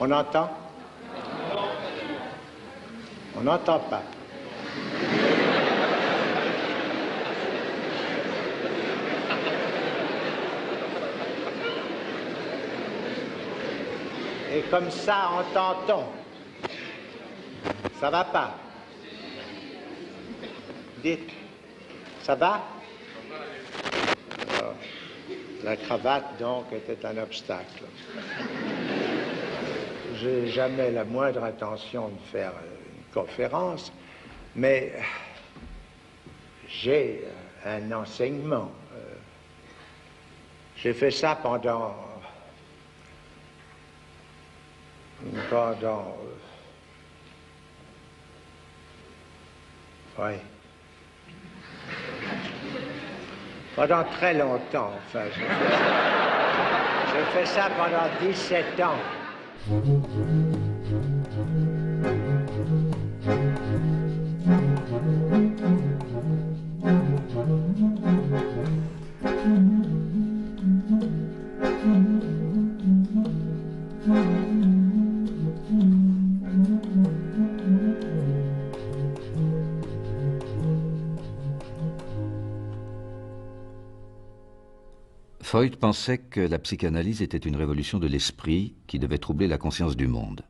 On entend? On n'entend pas. Et comme ça, entend-on. Ça va pas? Dites, ça va? Alors, la cravate, donc, était un obstacle. J'ai jamais la moindre intention de faire une conférence, mais j'ai un enseignement. J'ai fait ça pendant très longtemps, enfin. J'ai fait ça pendant 17 ans. Freud pensait que la psychanalyse était une révolution de l'esprit qui devait troubler la conscience du monde.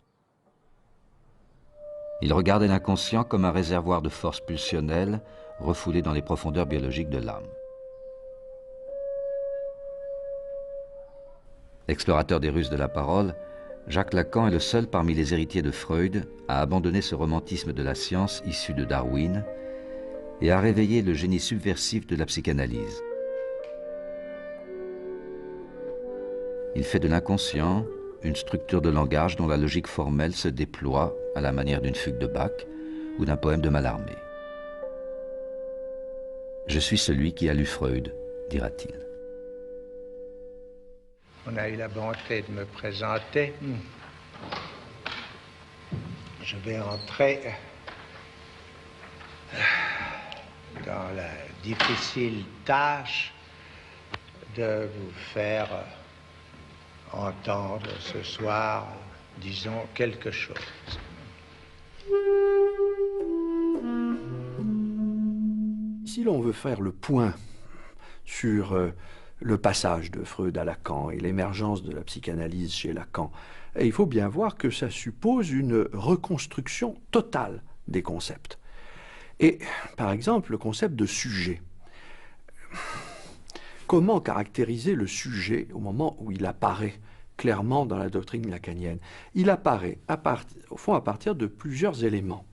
Il regardait l'inconscient comme un réservoir de force pulsionnelle refoulé dans les profondeurs biologiques de l'âme. Explorateur des ruses de la parole, Jacques Lacan est le seul parmi les héritiers de Freud à abandonner ce romantisme de la science issu de Darwin et à réveiller le génie subversif de la psychanalyse. Il fait de l'inconscient une structure de langage dont la logique formelle se déploie à la manière d'une fugue de Bach ou d'un poème de Mallarmé. « Je suis celui qui a lu Freud », dira-t-il. On a eu la bonté de me présenter. Je vais entrer dans la difficile tâche de vous faire entendre ce soir, disons, quelque chose. Si l'on veut faire le point sur le passage de Freud à Lacan et l'émergence de la psychanalyse chez Lacan, il faut bien voir que ça suppose une reconstruction totale des concepts. Et, par exemple, le concept de sujet. Comment caractériser le sujet au moment où il apparaît clairement dans la doctrine lacanienne? Il apparaît, au fond, à partir de plusieurs éléments.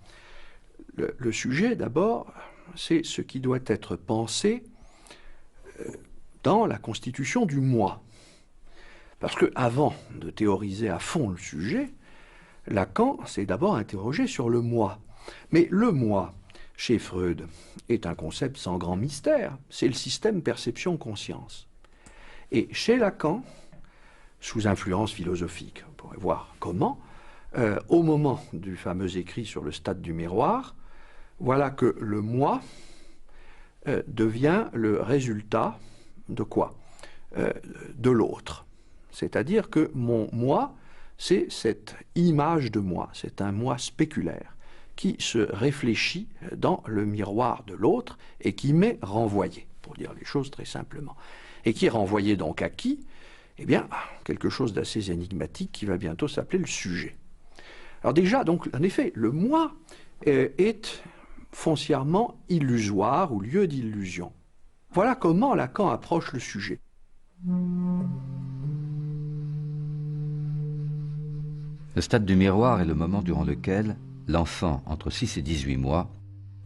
Le sujet, d'abord, c'est ce qui doit être pensé dans la constitution du moi. Parce qu'avant de théoriser à fond le sujet, Lacan s'est d'abord interrogé sur le moi. Mais le moi, chez Freud, est un concept sans grand mystère. C'est le système perception-conscience. Et chez Lacan, sous influence philosophique, on pourrait voir comment, au moment du fameux écrit sur le stade du miroir, voilà que le moi devient le résultat de quoi? De l'autre. C'est-à-dire que mon moi, c'est cette image de moi, c'est un moi spéculaire qui se réfléchit dans le miroir de l'autre et qui m'est renvoyé, pour dire les choses très simplement. Et qui est renvoyé donc à qui? Eh bien, quelque chose d'assez énigmatique qui va bientôt s'appeler le sujet. Alors déjà, donc, en effet, le moi est foncièrement illusoire ou lieu d'illusion. Voilà comment Lacan approche le sujet. Le stade du miroir est le moment durant lequel l'enfant, entre 6 et 18 mois,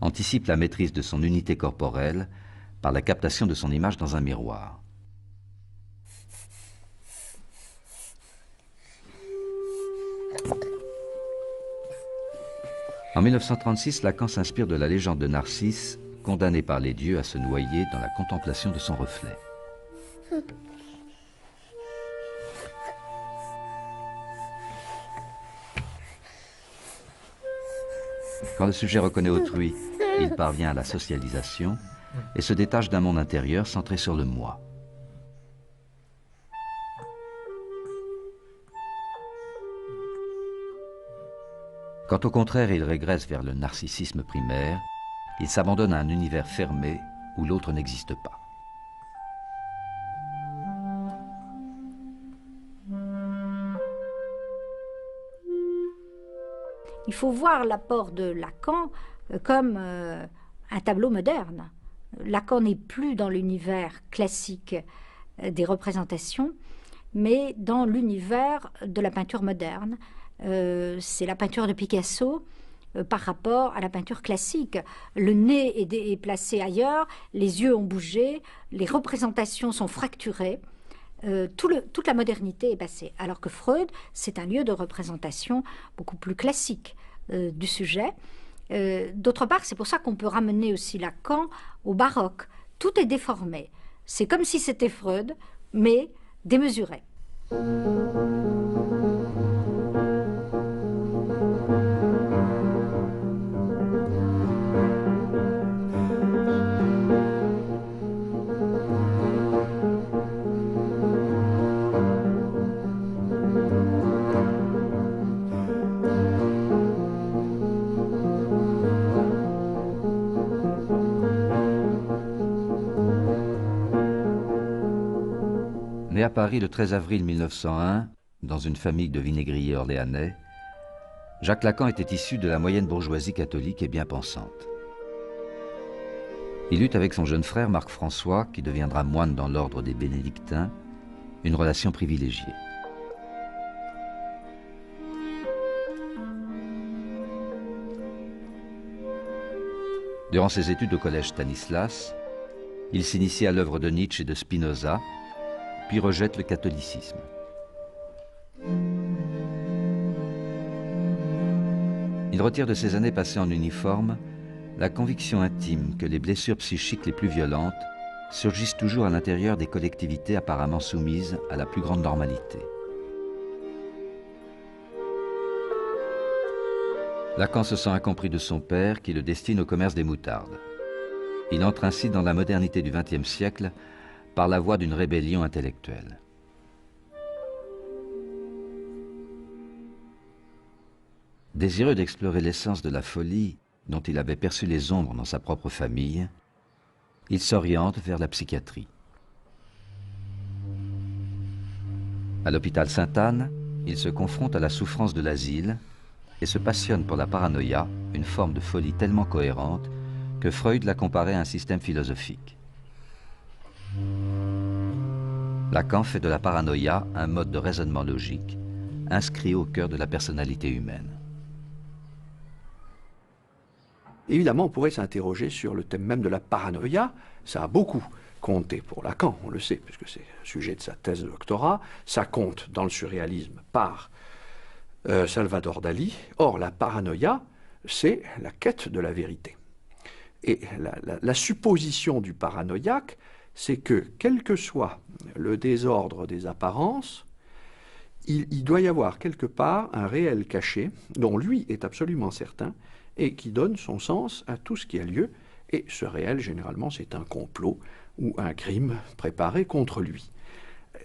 anticipe la maîtrise de son unité corporelle par la captation de son image dans un miroir. En 1936, Lacan s'inspire de la légende de Narcisse, condamné par les dieux à se noyer dans la contemplation de son reflet. Quand le sujet reconnaît autrui, il parvient à la socialisation et se détache d'un monde intérieur centré sur le moi. Quand au contraire il régresse vers le narcissisme primaire, il s'abandonne à un univers fermé où l'autre n'existe pas. Il faut voir l'apport de Lacan comme un tableau moderne. Lacan n'est plus dans l'univers classique des représentations, mais dans l'univers de la peinture moderne. C'est la peinture de Picasso par rapport à la peinture classique. Le nez est placé ailleurs, les yeux ont bougé, les représentations sont fracturées. Toute la modernité est passée. Alors que Freud, c'est un lieu de représentation beaucoup plus classique du sujet. D'autre part, c'est pour ça qu'on peut ramener aussi Lacan au baroque. Tout est déformé. C'est comme si c'était Freud, mais démesuré. Né à Paris le 13 avril 1901, dans une famille de vinaigriers orléanais, Jacques Lacan était issu de la moyenne bourgeoisie catholique et bien pensante. Il eut avec son jeune frère Marc-François, qui deviendra moine dans l'ordre des bénédictins, une relation privilégiée. Durant ses études au collège Stanislas, il s'initie à l'œuvre de Nietzsche et de Spinoza, puis rejette le catholicisme. Il retire de ses années passées en uniforme la conviction intime que les blessures psychiques les plus violentes surgissent toujours à l'intérieur des collectivités apparemment soumises à la plus grande normalité. Lacan se sent incompris de son père qui le destine au commerce des moutardes. Il entre ainsi dans la modernité du XXe siècle par la voie d'une rébellion intellectuelle. Désireux d'explorer l'essence de la folie dont il avait perçu les ombres dans sa propre famille, il s'oriente vers la psychiatrie. À l'hôpital Sainte-Anne, il se confronte à la souffrance de l'asile et se passionne pour la paranoïa, une forme de folie tellement cohérente que Freud l'a comparée à un système philosophique. Lacan fait de la paranoïa un mode de raisonnement logique, inscrit au cœur de la personnalité humaine. Évidemment, on pourrait s'interroger sur le thème même de la paranoïa. Ça a beaucoup compté pour Lacan, on le sait, puisque c'est le sujet de sa thèse de doctorat. Ça compte dans le surréalisme par Salvador Dali. Or, la paranoïa, c'est la quête de la vérité. Et la supposition du paranoïaque, c'est que, quel que soit le désordre des apparences, il doit y avoir quelque part un réel caché, dont lui est absolument certain, et qui donne son sens à tout ce qui a lieu. Et ce réel, généralement, c'est un complot ou un crime préparé contre lui.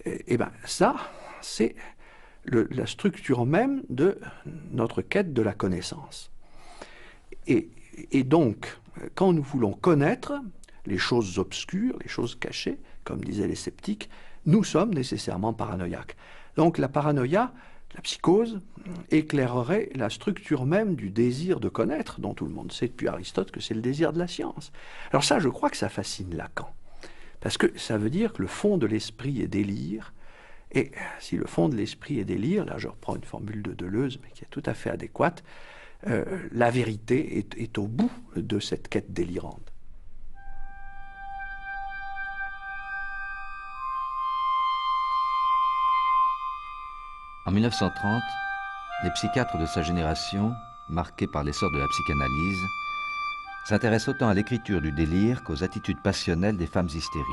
Et bien, ça, c'est la structure même de notre quête de la connaissance. Et donc, quand nous voulons connaître les choses obscures, les choses cachées, comme disaient les sceptiques, nous sommes nécessairement paranoïaques. Donc la paranoïa, la psychose, éclairerait la structure même du désir de connaître, dont tout le monde sait depuis Aristote que c'est le désir de la science. Alors ça, je crois que ça fascine Lacan, parce que ça veut dire que le fond de l'esprit est délire, et si le fond de l'esprit est délire, là je reprends une formule de Deleuze, mais qui est tout à fait adéquate, la vérité est au bout de cette quête délirante. En 1930, les psychiatres de sa génération, marqués par l'essor de la psychanalyse, s'intéressent autant à l'écriture du délire qu'aux attitudes passionnelles des femmes hystériques.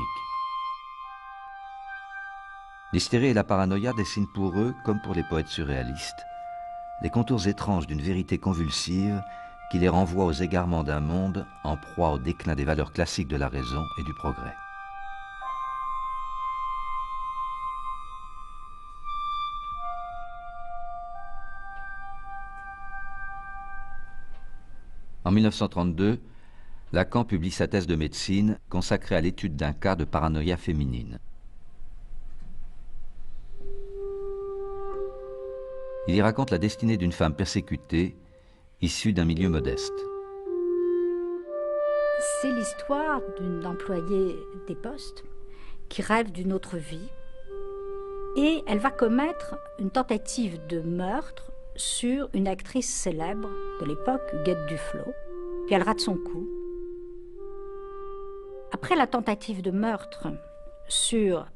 L'hystérie et la paranoïa dessinent pour eux, comme pour les poètes surréalistes, les contours étranges d'une vérité convulsive qui les renvoie aux égarements d'un monde en proie au déclin des valeurs classiques de la raison et du progrès. En 1932, Lacan publie sa thèse de médecine consacrée à l'étude d'un cas de paranoïa féminine. Il y raconte la destinée d'une femme persécutée, issue d'un milieu modeste. C'est l'histoire d'une employée des postes qui rêve d'une autre vie et elle va commettre une tentative de meurtre sur une actrice célèbre de l'époque, Huguette Duflos, puis elle rate son coup. Après la tentative de meurtre sur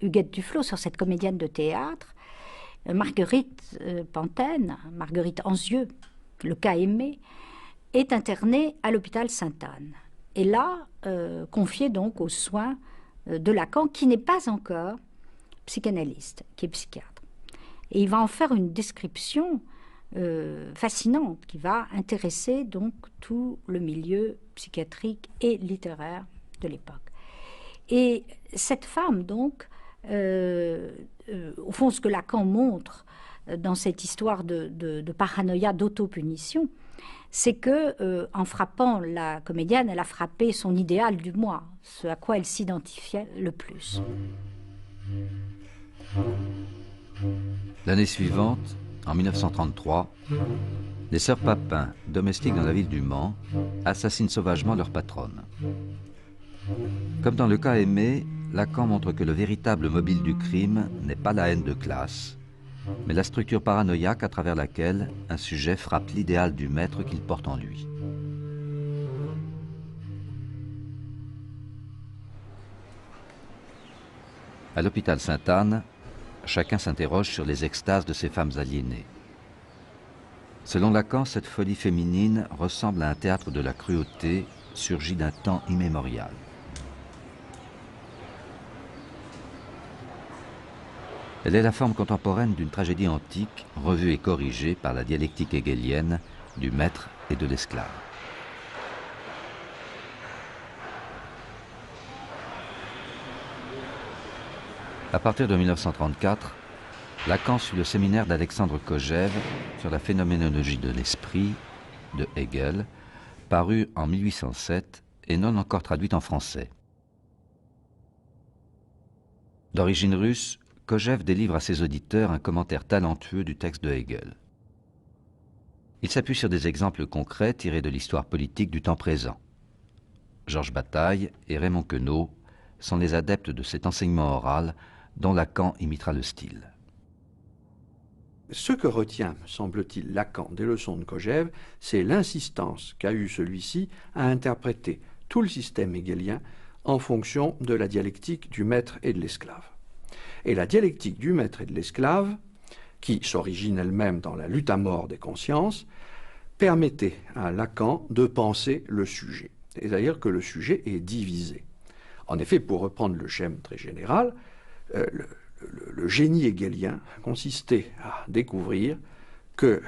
Huguette Duflos, sur cette comédienne de théâtre, Marguerite Pantene, Marguerite Anzieux, le cas aimé, est internée à l'hôpital Sainte-Anne. Et là, confiée donc aux soins de Lacan, qui n'est pas encore psychanalyste, qui est psychiatre. Et il va en faire une description fascinante qui va intéresser donc tout le milieu psychiatrique et littéraire de l'époque. Et cette femme, donc, au fond, ce que Lacan montre dans cette histoire de paranoïa, d'autopunition, c'est que en frappant la comédienne, elle a frappé son idéal du moi, ce à quoi elle s'identifiait le plus. L'année suivante, en 1933, les sœurs Papin, domestiques dans la ville du Mans, assassinent sauvagement leur patronne. Comme dans le cas Aimé, Lacan montre que le véritable mobile du crime n'est pas la haine de classe, mais la structure paranoïaque à travers laquelle un sujet frappe l'idéal du maître qu'il porte en lui. À l'hôpital Sainte-Anne, chacun s'interroge sur les extases de ces femmes aliénées. Selon Lacan, cette folie féminine ressemble à un théâtre de la cruauté surgi d'un temps immémorial. Elle est la forme contemporaine d'une tragédie antique revue et corrigée par la dialectique hegelienne du maître et de l'esclave. À partir de 1934, Lacan suit le séminaire d'Alexandre Kojève sur la phénoménologie de l'esprit de Hegel, paru en 1807 et non encore traduit en français. D'origine russe, Kojève délivre à ses auditeurs un commentaire talentueux du texte de Hegel. Il s'appuie sur des exemples concrets tirés de l'histoire politique du temps présent. Georges Bataille et Raymond Queneau sont les adeptes de cet enseignement oral dont Lacan imitera le style. Ce que retient, semble-t-il, Lacan des leçons de Kojève, c'est l'insistance qu'a eue celui-ci à interpréter tout le système hegelien en fonction de la dialectique du maître et de l'esclave. Et la dialectique du maître et de l'esclave, qui s'origine elle-même dans la lutte à mort des consciences, permettait à Lacan de penser le sujet. C'est-à-dire que le sujet est divisé. En effet, pour reprendre le schème très général, le génie hegelien consistait à découvrir que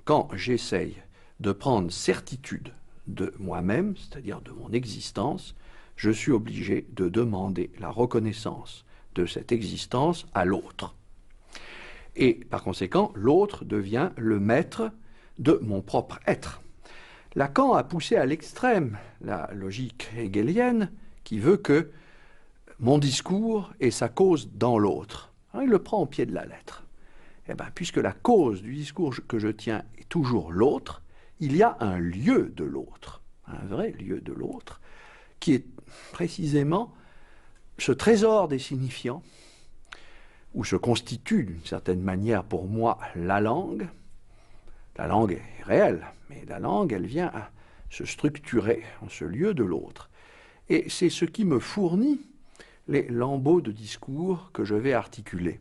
quand j'essaye de prendre certitude de moi-même, c'est-à-dire de mon existence, je suis obligé de demander la reconnaissance de cette existence à l'autre. Et par conséquent, l'autre devient le maître de mon propre être. Lacan a poussé à l'extrême la logique hegelienne qui veut que mon discours est sa cause dans l'autre. Il le prend au pied de la lettre. Eh bien, puisque la cause du discours que je tiens est toujours l'autre, il y a un lieu de l'autre, un vrai lieu de l'autre, qui est précisément ce trésor des signifiants, où se constitue d'une certaine manière pour moi la langue. La langue est réelle, mais la langue, elle vient à se structurer en ce lieu de l'autre. Et c'est ce qui me fournit les lambeaux de discours que je vais articuler.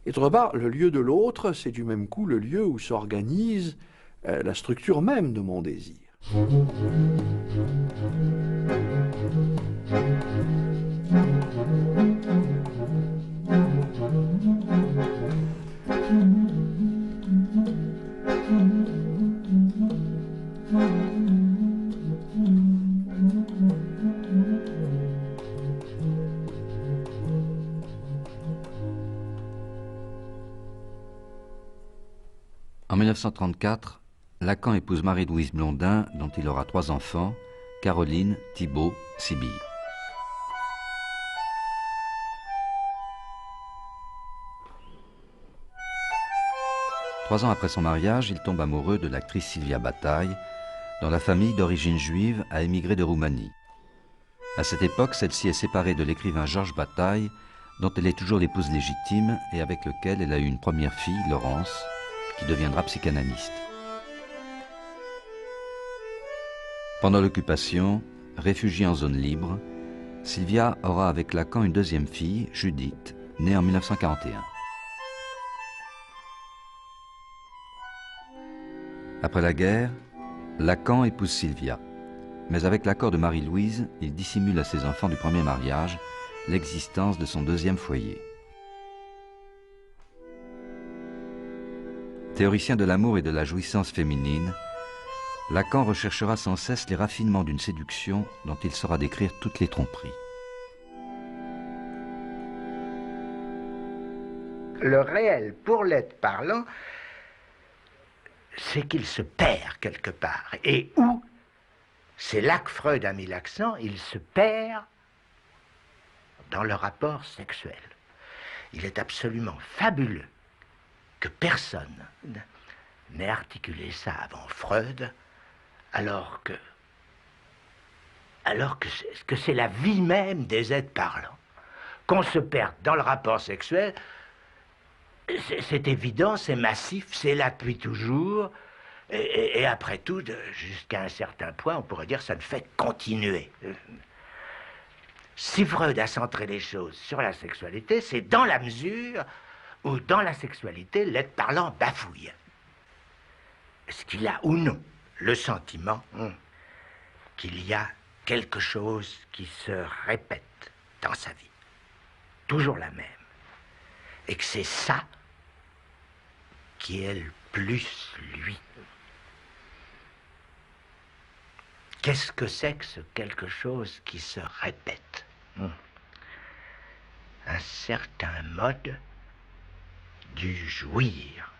Et d'autre part, le lieu de l'autre, c'est du même coup le lieu où s'organise la structure même de mon désir. En 1934, Lacan épouse Marie-Louise Blondin, dont il aura 3 enfants, Caroline, Thibaut, Sibylle. Trois ans après son mariage, il tombe amoureux de l'actrice Sylvia Bataille, dont la famille d'origine juive a émigré de Roumanie. À cette époque, celle-ci est séparée de l'écrivain Georges Bataille, dont elle est toujours l'épouse légitime et avec lequel elle a eu une première fille, Laurence, qui deviendra psychanalyste. Pendant l'occupation, réfugiée en zone libre, Sylvia aura avec Lacan une deuxième fille, Judith, née en 1941. Après la guerre, Lacan épouse Sylvia. Mais avec l'accord de Marie-Louise, il dissimule à ses enfants du premier mariage l'existence de son deuxième foyer. Théoricien de l'amour et de la jouissance féminine, Lacan recherchera sans cesse les raffinements d'une séduction dont il saura décrire toutes les tromperies. Le réel, pour l'être parlant, c'est qu'il se perd quelque part. Et où? C'est là que Freud a mis l'accent, il se perd dans le rapport sexuel. Il est absolument fabuleux que personne n'ait articulé ça avant Freud, alors que c'est la vie même des êtres parlants. Qu'on se perde dans le rapport sexuel, c'est évident, c'est massif, c'est là depuis toujours. Et après tout, jusqu'à un certain point, on pourrait dire que ça ne fait que continuer. Si Freud a centré les choses sur la sexualité, c'est dans la mesure où, dans la sexualité, l'être parlant bafouille. Est-ce qu'il a ou non le sentiment qu'il y a quelque chose qui se répète dans sa vie, toujours la même, et que c'est ça qui est le plus lui? Qu'est-ce que c'est que ce quelque chose qui se répète? Un certain mode du jouir.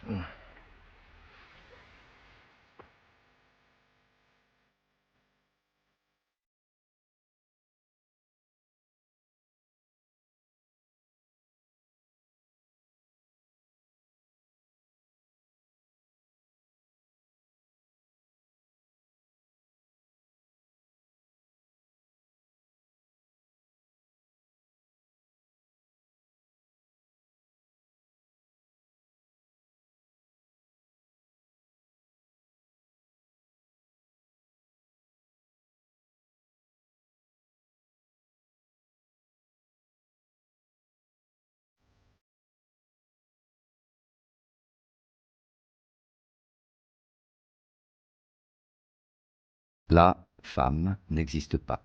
La femme n'existe pas.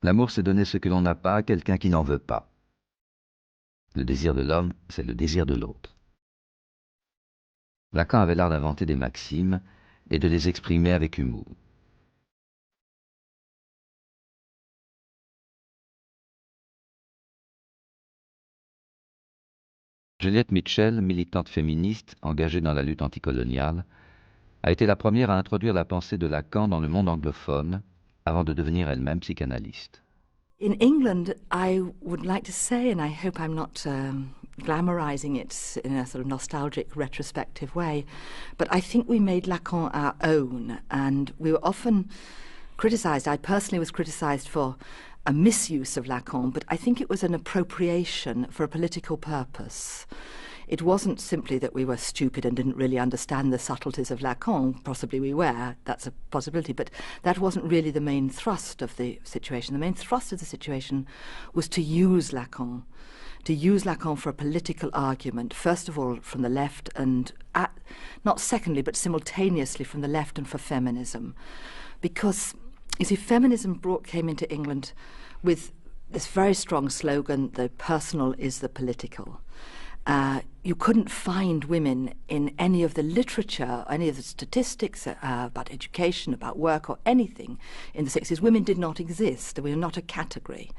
L'amour, c'est donner ce que l'on n'a pas à quelqu'un qui n'en veut pas. Le désir de l'homme, c'est le désir de l'autre. Lacan avait l'art d'inventer des maximes et de les exprimer avec humour. Juliette Mitchell, militante féministe engagée dans la lutte anticoloniale, a été la première à introduire la pensée de Lacan dans le monde anglophone avant de devenir elle-même psychanalyste. In England, I would like to say, and I hope I'm not glamorizing it in a sort of nostalgic, retrospective way, but I think we made Lacan our own, and we were often criticized. I personally was criticized for a misuse of Lacan, but I think it was an appropriation for a political purpose. It wasn't simply that we were stupid and didn't really understand the subtleties of Lacan. Possibly we were, that's a possibility, but that wasn't really the main thrust of the situation. The main thrust of the situation was to use Lacan for a political argument, first of all from the left and, not secondly, but simultaneously from the left and for feminism. Because, you see, feminism came into England with this very strong slogan, the personal is the political. You couldn't find women in any of the literature, any of the statistics about education, about work or anything in the 60s. Women did not exist. They were not a category.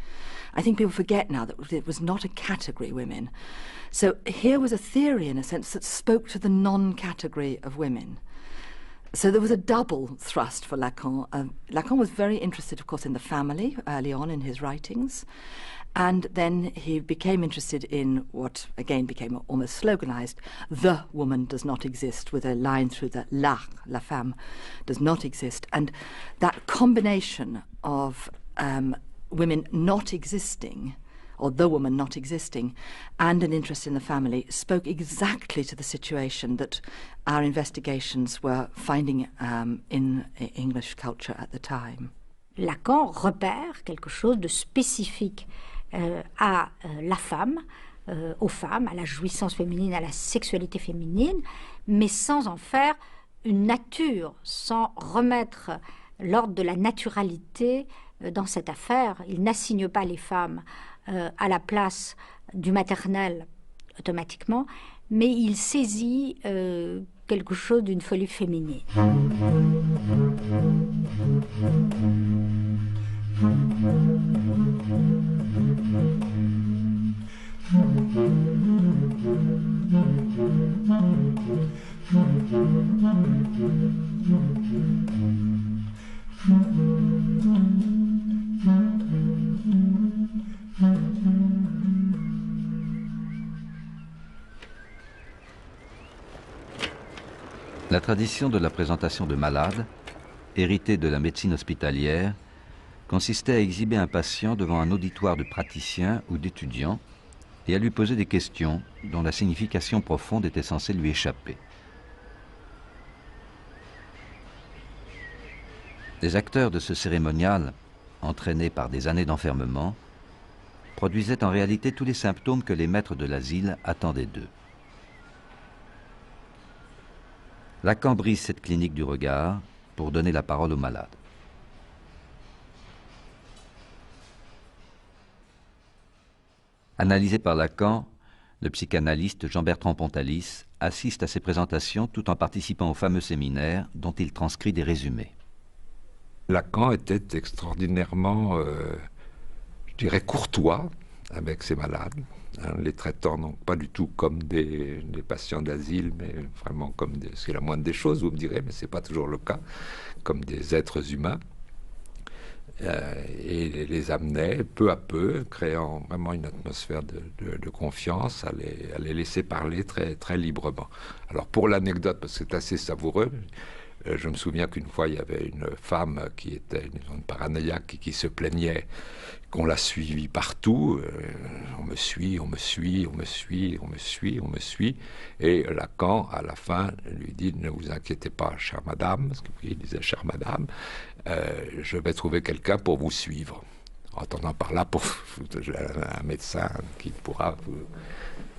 I think people forget now that it was not a category, women. So here was a theory, in a sense, that spoke to the non-category of women. So there was a double thrust for Lacan. Lacan was very interested, of course, in the family early on in his writings. And then he became interested in what, again, became almost sloganized, the woman does not exist, with a line through the la femme, does not exist. And that combination of women not existing, or the woman not existing, and an interest in the family spoke exactly to the situation that our investigations were finding in English culture at the time. Lacan repère quelque chose de spécifique à la femme, aux femmes, à la jouissance féminine, à la sexualité féminine, mais sans en faire une nature, sans remettre l'ordre de la naturalité dans cette affaire. Il n'assigne pas les femmes à la place du maternel automatiquement, mais il saisit quelque chose d'une folie féminine. La tradition de la présentation de malades, héritée de la médecine hospitalière, consistait à exhiber un patient devant un auditoire de praticiens ou d'étudiants et à lui poser des questions dont la signification profonde était censée lui échapper. Les acteurs de ce cérémonial, entraînés par des années d'enfermement, produisaient en réalité tous les symptômes que les maîtres de l'asile attendaient d'eux. Lacan brise cette clinique du regard pour donner la parole aux malades. Analysé par Lacan, le psychanalyste Jean-Bertrand Pontalis assiste à ces présentations tout en participant au fameux séminaire dont il transcrit des résumés. Lacan était extraordinairement, je dirais, courtois avec ses malades, hein, les traitant non pas du tout comme des patients d'asile, mais vraiment comme c'est la moindre des choses, vous me direz, mais ce n'est pas toujours le cas, comme des êtres humains. Et les amenait peu à peu, créant vraiment une atmosphère de confiance, à les laisser parler très, très librement. Alors pour l'anecdote, parce que c'est assez savoureux, je me souviens qu'une fois il y avait une femme qui était une paranoïaque qui se plaignait qu'on l'a suivie partout. On me suit, on me suit, on me suit, on me suit, on me suit. Et Lacan, à la fin, lui dit « Ne vous inquiétez pas, chère madame », parce qu'il disait « chère madame », je vais trouver quelqu'un pour vous suivre. En entendant par là pour un médecin qui pourra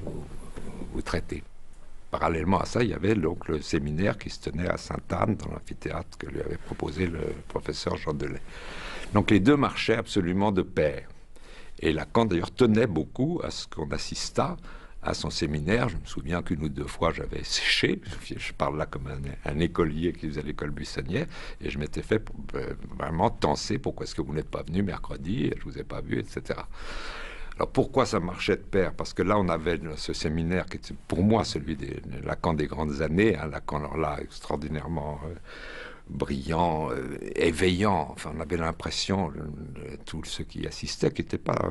vous traiter. Parallèlement à ça, il y avait donc le séminaire qui se tenait à Sainte-Anne, dans l'amphithéâtre que lui avait proposé le professeur Jean Delay. Donc les deux marchaient absolument de pair. Et Lacan d'ailleurs tenait beaucoup à ce qu'on assistât à son séminaire. Je me souviens qu'une ou deux fois j'avais séché, je parle là comme un écolier qui faisait l'école buissonnière, et je m'étais fait vraiment tenser, pourquoi est-ce que vous n'êtes pas venu mercredi, je vous ai pas vu, etc. Alors pourquoi ça marchait de pair? Parce que là on avait ce séminaire qui était pour moi celui des Lacan des grandes années, hein, Lacan alors là extraordinairement brillant, éveillant, enfin on avait l'impression, tous ceux qui assistaient, qui n'étaient pas,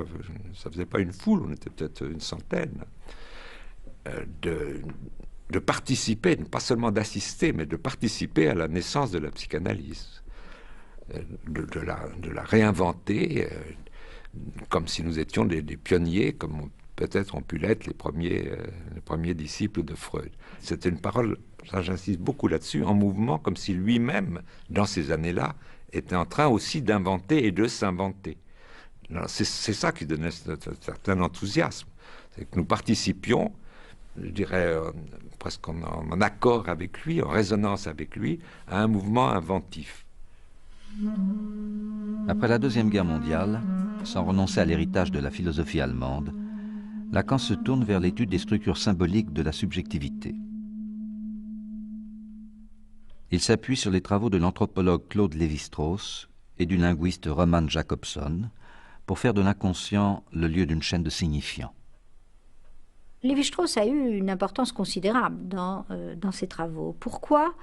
ça faisait pas une foule, on était peut-être une centaine, de participer, pas seulement d'assister, mais de participer à la naissance de la psychanalyse, de la réinventer, comme si nous étions des pionniers, comme peut-être ont pu l'être les premiers disciples de Freud. C'était une parole, ça j'insiste beaucoup là-dessus, en mouvement, comme si lui-même, dans ces années-là, était en train aussi d'inventer et de s'inventer. C'est ça qui donnait un certain enthousiasme. C'est que nous participions, je dirais, presque en accord avec lui, en résonance avec lui, à un mouvement inventif. Après la Deuxième Guerre mondiale, sans renoncer à l'héritage de la philosophie allemande, Lacan se tourne vers l'étude des structures symboliques de la subjectivité. Il s'appuie sur les travaux de l'anthropologue Claude Lévi-Strauss et du linguiste Roman Jakobson pour faire de l'inconscient le lieu d'une chaîne de signifiants. Lévi-Strauss a eu une importance considérable dans ses travaux. Pourquoi ?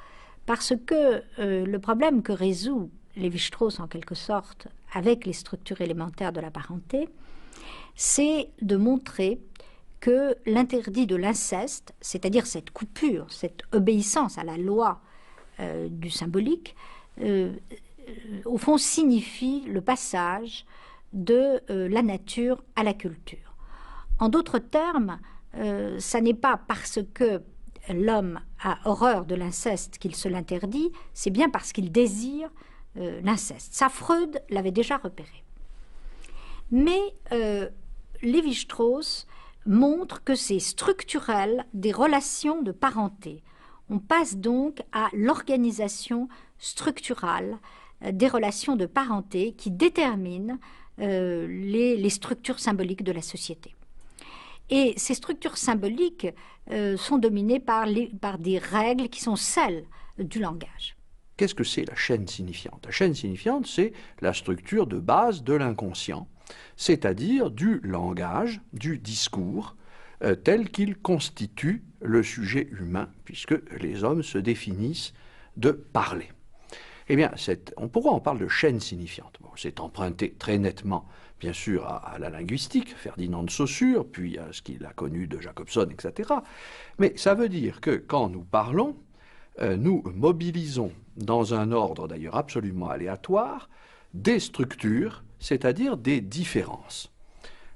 Parce que le problème que résout Lévi-Strauss, en quelque sorte, avec les structures élémentaires de la parenté, c'est de montrer que l'interdit de l'inceste, c'est-à-dire cette coupure, cette obéissance à la loi du symbolique, au fond signifie le passage de la nature à la culture. En d'autres termes, ça n'est pas parce que l'homme a horreur de l'inceste qu'il se l'interdit, c'est bien parce qu'il désire l'inceste. Ça, Freud l'avait déjà repéré. Mais Lévi-Strauss montre que c'est structurel des relations de parenté. On passe donc à l'organisation structurale des relations de parenté qui déterminent les structures symboliques de la société. Et ces structures symboliques sont dominées par des règles qui sont celles du langage. Qu'est-ce que c'est la chaîne signifiante? La chaîne signifiante, c'est la structure de base de l'inconscient, c'est-à-dire du langage, du discours, tel qu'il constitue le sujet humain, puisque les hommes se définissent de parler. Eh bien, pourquoi on parle de chaîne signifiante? Bon, c'est emprunté très nettement, bien sûr, à la linguistique, Ferdinand de Saussure, puis à ce qu'il a connu de Jacobson, etc. Mais ça veut dire que quand nous parlons, nous mobilisons, dans un ordre d'ailleurs absolument aléatoire, des structures, c'est-à-dire des différences.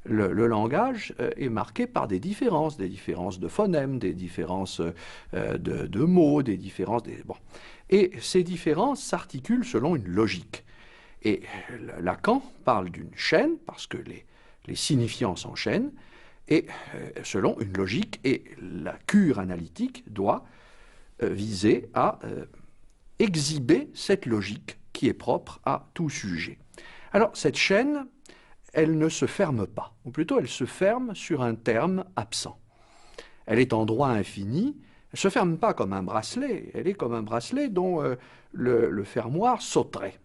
Le langage est marqué par des différences de phonèmes, des différences de mots, des différences... Bon. Et ces différences s'articulent selon une logique. Et Lacan parle d'une chaîne, parce que les signifiants s'enchaînent, et selon une logique, et la cure analytique doit viser à exhiber cette logique qui est propre à tout sujet. Alors, cette chaîne, elle ne se ferme pas, ou plutôt elle se ferme sur un terme absent. Elle est en droit infini, elle ne se ferme pas comme un bracelet, elle est comme un bracelet dont le fermoir sauterait.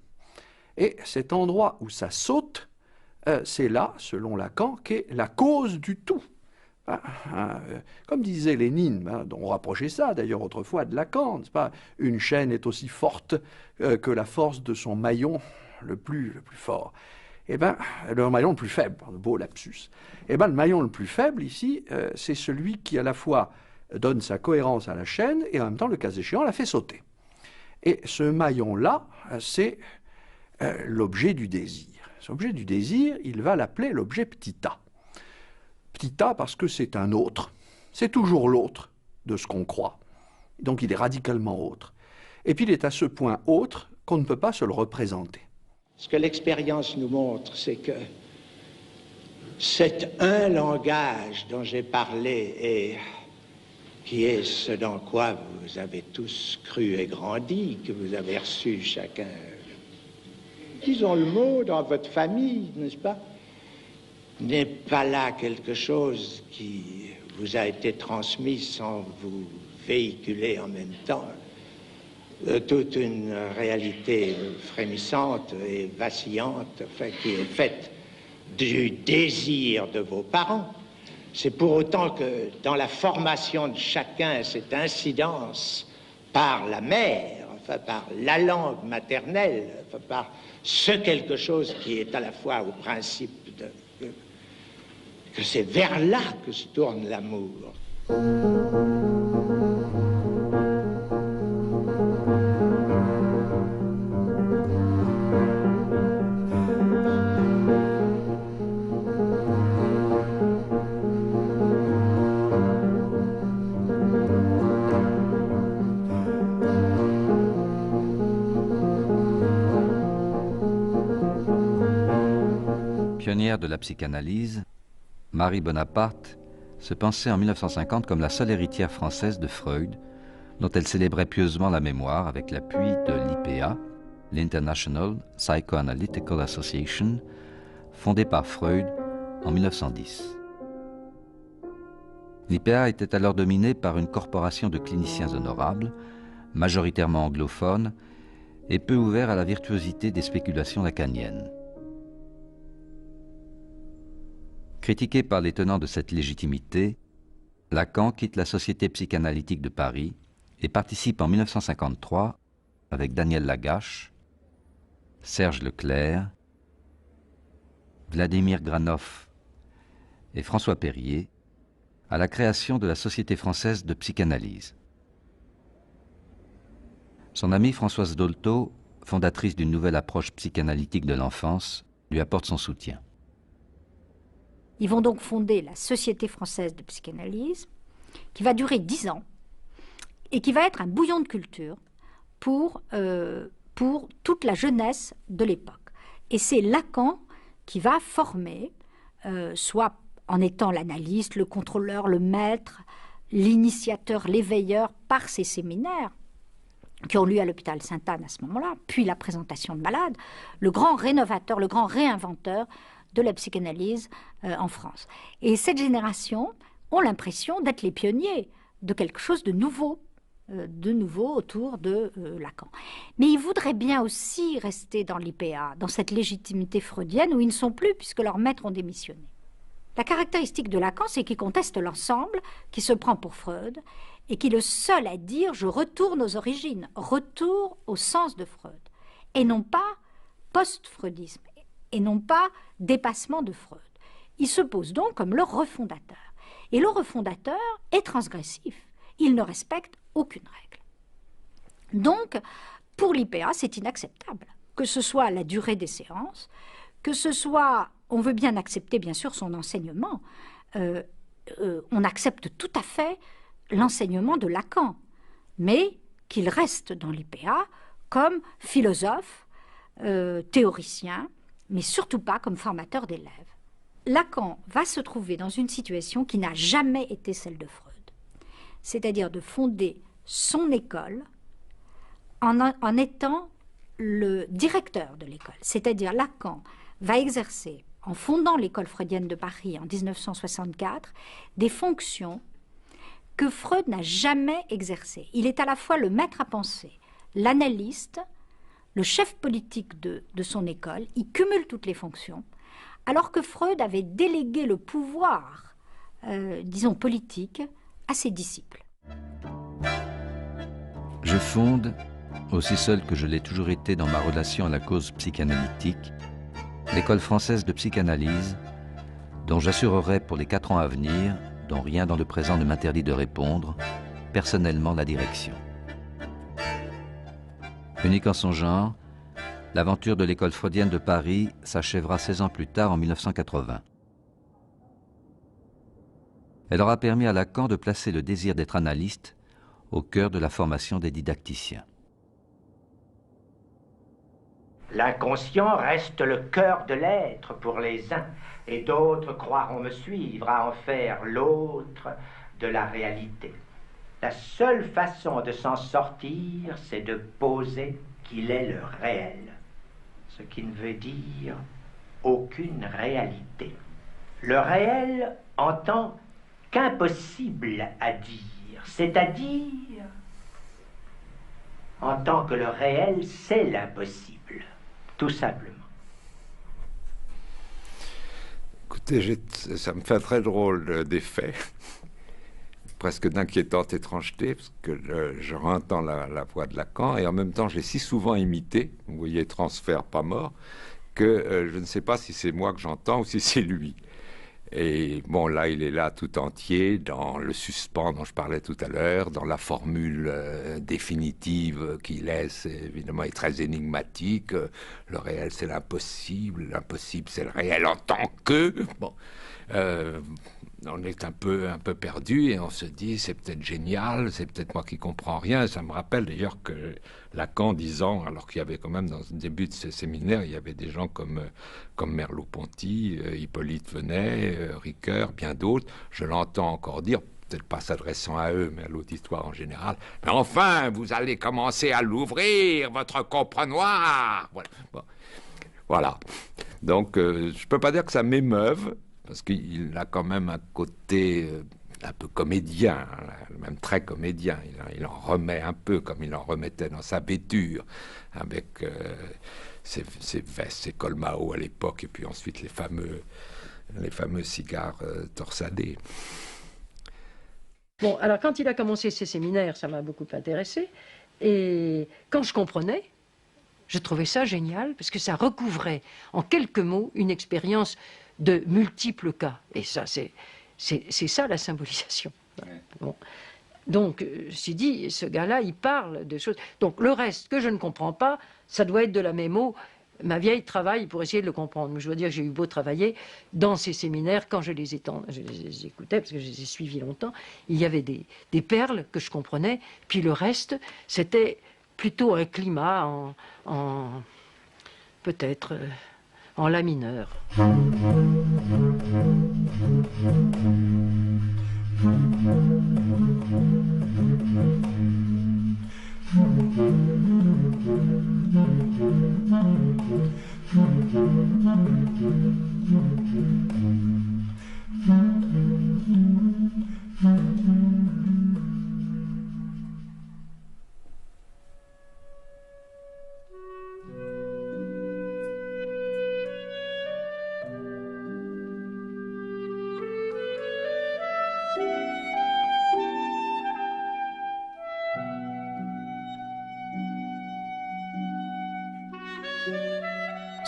Et cet endroit où ça saute, c'est là, selon Lacan, qu'est la cause du tout. Comme disait Lénine, on rapprochait ça d'ailleurs autrefois de Lacan, n'est-ce pas? Une chaîne est aussi forte que la force de son maillon le plus fort. Eh bien, le maillon le plus faible, beau lapsus. Eh bien, le maillon le plus faible ici, c'est celui qui à la fois donne sa cohérence à la chaîne et en même temps, le cas échéant, la fait sauter. Et ce maillon-là, c'est l'objet du désir. Cet objet du désir, il va l'appeler l'objet petit a. Petit a parce que c'est un autre, c'est toujours l'autre de ce qu'on croit. Donc il est radicalement autre. Et puis il est à ce point autre qu'on ne peut pas se le représenter. Ce que l'expérience nous montre, c'est que cet un langage dont j'ai parlé et qui est ce dans quoi vous avez tous cru et grandi, que vous avez reçu chacun, disons le mot, dans votre famille, n'est-ce pas, n'est pas là quelque chose qui vous a été transmis sans vous véhiculer en même temps toute une réalité frémissante et vacillante, enfin, qui est faite du désir de vos parents. C'est pour autant que dans la formation de chacun, cette incidence par la mère, enfin, par la langue maternelle, enfin, par ce quelque chose qui est à la fois au principe que c'est vers là que se tourne l'amour. Pionnière de la psychanalyse, Marie Bonaparte se pensait en 1950 comme la seule héritière française de Freud, dont elle célébrait pieusement la mémoire avec l'appui de l'IPA, l'International Psychoanalytical Association, fondée par Freud en 1910. L'IPA était alors dominée par une corporation de cliniciens honorables, majoritairement anglophones, et peu ouverts à la virtuosité des spéculations lacaniennes. Critiqué par les tenants de cette légitimité, Lacan quitte la Société psychanalytique de Paris et participe en 1953, avec Daniel Lagache, Serge Leclerc, Vladimir Granov et François Perrier, à la création de la Société française de psychanalyse. Son amie Françoise Dolto, fondatrice d'une nouvelle approche psychanalytique de l'enfance, lui apporte son soutien. Ils vont donc fonder la Société française de psychanalyse, qui va durer 10 ans et qui va être un bouillon de culture pour toute la jeunesse de l'époque. Et c'est Lacan qui va former, soit en étant l'analyste, le contrôleur, le maître, l'initiateur, l'éveilleur, par ces séminaires qui ont lieu à l'hôpital Sainte-Anne à ce moment-là, puis la présentation de malades, le grand rénovateur, le grand réinventeur de la psychanalyse en France. Et cette génération ont l'impression d'être les pionniers de quelque chose de nouveau autour de Lacan. Mais ils voudraient bien aussi rester dans l'IPA, dans cette légitimité freudienne où ils ne sont plus puisque leurs maîtres ont démissionné. La caractéristique de Lacan, c'est qu'il conteste l'ensemble, qui se prend pour Freud, et qui est le seul à dire « je retourne aux origines, retour au sens de Freud », et non pas post-freudisme, et non pas dépassement de Freud. Il se pose donc comme le refondateur. Et le refondateur est transgressif, il ne respecte aucune règle. Donc, pour l'IPA, c'est inacceptable, que ce soit la durée des séances, que ce soit, on veut bien accepter bien sûr son enseignement, on accepte tout à fait l'enseignement de Lacan, mais qu'il reste dans l'IPA comme philosophe, théoricien, mais surtout pas comme formateur d'élèves. Lacan va se trouver dans une situation qui n'a jamais été celle de Freud, c'est-à-dire de fonder son école en étant le directeur de l'école. C'est-à-dire Lacan va exercer, en fondant l'école freudienne de Paris en 1964, des fonctions que Freud n'a jamais exercées. Il est à la fois le maître à penser, l'analyste, le chef politique de son école, il cumule toutes les fonctions, alors que Freud avait délégué le pouvoir, disons politique, à ses disciples. Je fonde, aussi seul que je l'ai toujours été dans ma relation à la cause psychanalytique, l'école française de psychanalyse, dont j'assurerai pour les 4 ans à venir, dont rien dans le présent ne m'interdit de répondre, personnellement la direction. Unique en son genre, l'aventure de l'école freudienne de Paris s'achèvera 16 ans plus tard, en 1980. Elle aura permis à Lacan de placer le désir d'être analyste au cœur de la formation des didacticiens. L'inconscient reste le cœur de l'être pour les uns, et d'autres croiront me suivre à en faire l'autre de la réalité. La seule façon de s'en sortir, c'est de poser qu'il est le réel, ce qui ne veut dire aucune réalité. Le réel en tant qu'impossible à dire, c'est-à-dire en tant que le réel, c'est l'impossible, tout simplement. Écoutez, ça me fait un très drôle d'effet, presque d'inquiétante étrangeté, parce que je entends la voix de Lacan, et en même temps, j'ai si souvent imité, vous voyez, transfert pas mort, que je ne sais pas si c'est moi que j'entends ou si c'est lui. Et bon, là, il est là tout entier, dans le suspens dont je parlais tout à l'heure, dans la formule définitive qu'il laisse, évidemment, est très énigmatique. Le réel, c'est l'impossible c'est le réel en tant que... Bon, on est un peu perdu et on se dit, c'est peut-être génial, c'est peut-être moi qui comprends rien. Ça me rappelle d'ailleurs que Lacan disant, alors qu'il y avait quand même dans le début de ces séminaires, il y avait des gens comme Merleau-Ponty, Hippolyte Venet, Ricoeur, bien d'autres. Je l'entends encore dire, peut-être pas s'adressant à eux, mais à l'auditoire en général. Mais enfin, vous allez commencer à l'ouvrir, votre comprenoir. Voilà. Bon. Voilà. Donc, je peux pas dire que ça m'émeuve, parce qu'il a quand même un côté un peu comédien, même très comédien. Il en remet un peu comme il en remettait dans sa bêture, avec ses vestes, ses cols Mao à l'époque, et puis ensuite les fameux cigares torsadés. Bon, alors quand il a commencé ses séminaires, ça m'a beaucoup intéressé. Et quand je comprenais, je trouvais ça génial, parce que ça recouvrait en quelques mots une expérience de multiples cas. Et ça, c'est ça la symbolisation. Ouais. Bon. Donc, je me suis dit, ce gars-là, il parle de choses. Donc, le reste que je ne comprends pas, ça doit être de la mémo. Ma vieille travaille pour essayer de le comprendre. Mais je dois dire que j'ai eu beau travailler dans ces séminaires, quand je les écoutais, parce que je les ai suivis longtemps, il y avait des perles que je comprenais, puis le reste, c'était plutôt un climat peut-être en la mineur.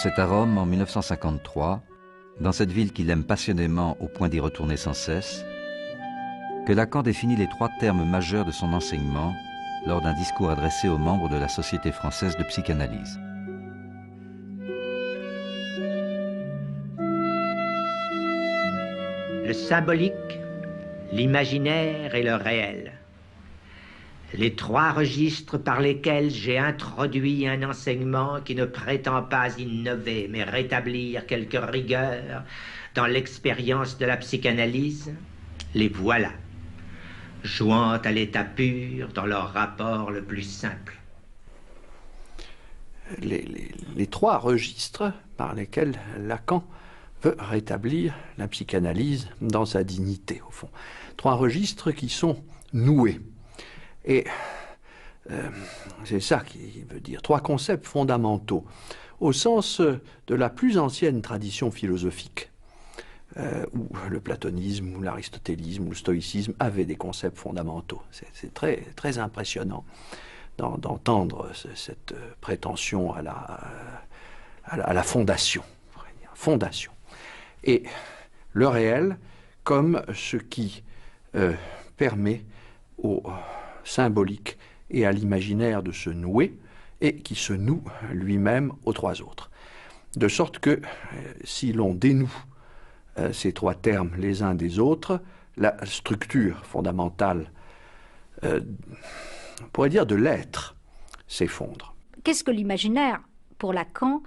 C'est à Rome en 1953, dans cette ville qu'il aime passionnément au point d'y retourner sans cesse, que Lacan définit les 3 termes majeurs de son enseignement lors d'un discours adressé aux membres de la Société française de psychanalyse. Le symbolique, l'imaginaire et le réel. Les 3 registres par lesquels j'ai introduit un enseignement qui ne prétend pas innover, mais rétablir quelque rigueur dans l'expérience de la psychanalyse, les voilà, jouant à l'état pur dans leur rapport le plus simple. Les 3 registres par lesquels Lacan veut rétablir la psychanalyse dans sa dignité, au fond. 3 registres qui sont noués. Et c'est ça qui veut dire 3 concepts fondamentaux, au sens de la plus ancienne tradition philosophique, où le platonisme, ou l'aristotélisme, ou le stoïcisme avaient des concepts fondamentaux. C'est très, très impressionnant d'entendre cette prétention à la fondation. Fondation. Et le réel comme ce qui permet au symbolique et à l'imaginaire de se nouer, et qui se noue lui-même aux 3 autres. De sorte que, si l'on dénoue ces 3 termes les uns des autres, la structure fondamentale, on pourrait dire de l'être, s'effondre. Qu'est-ce que l'imaginaire? Pour Lacan,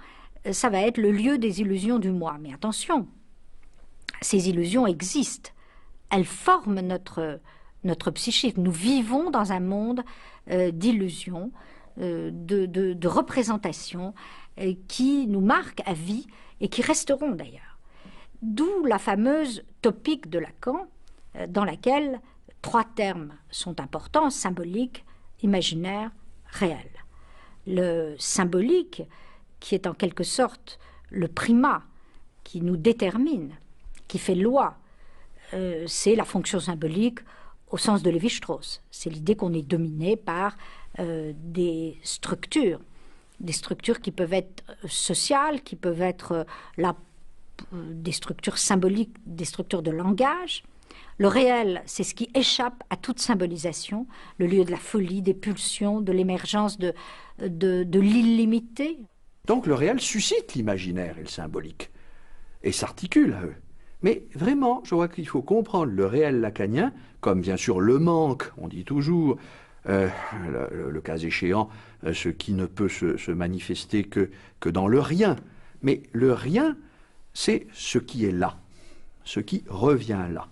ça va être le lieu des illusions du moi. Mais attention, ces illusions existent. Elles forment notre psychisme. Nous vivons dans un monde d'illusions, de représentations qui nous marquent à vie et qui resteront d'ailleurs. D'où la fameuse topique de Lacan, dans laquelle 3 termes sont importants: symbolique, imaginaire, réel. Le symbolique, qui est en quelque sorte le primat, qui nous détermine, qui fait loi, c'est la fonction symbolique au sens de Lévi-Strauss. C'est l'idée qu'on est dominé par des structures qui peuvent être sociales, qui peuvent être des structures symboliques, des structures de langage. Le réel, c'est ce qui échappe à toute symbolisation, le lieu de la folie, des pulsions, de l'émergence de l'illimité. Donc le réel suscite l'imaginaire et le symbolique, et s'articule à eux. Mais vraiment, je crois qu'il faut comprendre le réel lacanien, comme bien sûr le manque, on dit toujours, le cas échéant, ce qui ne peut se manifester que dans le rien. Mais le rien, c'est ce qui est là, ce qui revient là.